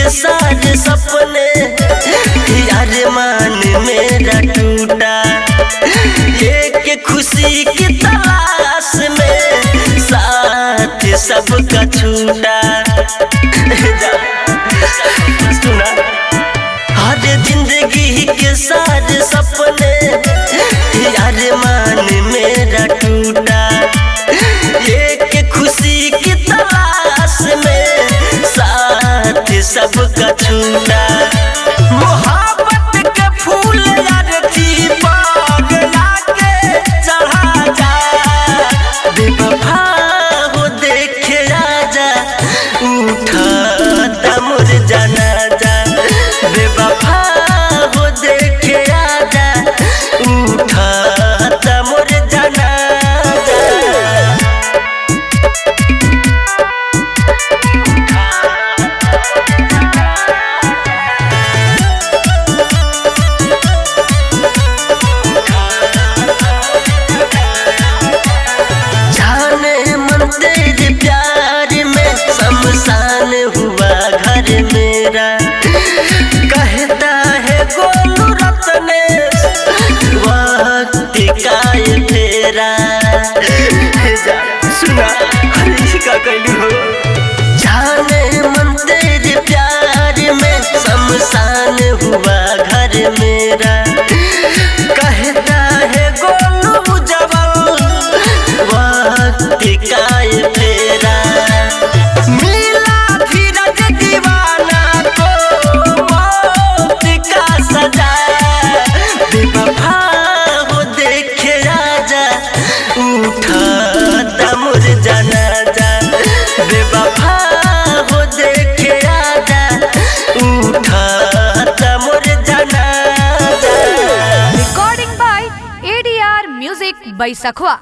के सारे सपने यार मान मेरा टूटा। एक खुशी की तलाश में साथ सबका छूटा। सुना हर जिंदगी के सारे सपने यार मान मेरा टूटा। एक खुशी की तलाश में साथ सबका छूटा। मोहब्बत के फूल अरती पागला के चढ़ा जा। बेवफा हो देखे आजा उठा तमुर जनाजा। बेवफा हो देखे आजा उठा तमुर जनाजा। तेरे प्यार में शमशान हुआ घर मेरा। कहता है गोलू रत्नेश वक्त का ये फेरा। सुना का कहलू हो जाने मन तेरे प्यार में शमशान हुआ घर मेरा। कहता है गोलू जवान वक्त का ये फेरा। मिला धीरज दीवाना को मौत का सजा। बेवफा हो देखे आजा उठा तमुर जनाजा। बेवफा हो देखे आजा उठा तमुर जनाजा। Recording by ADR Music by Sakhwa।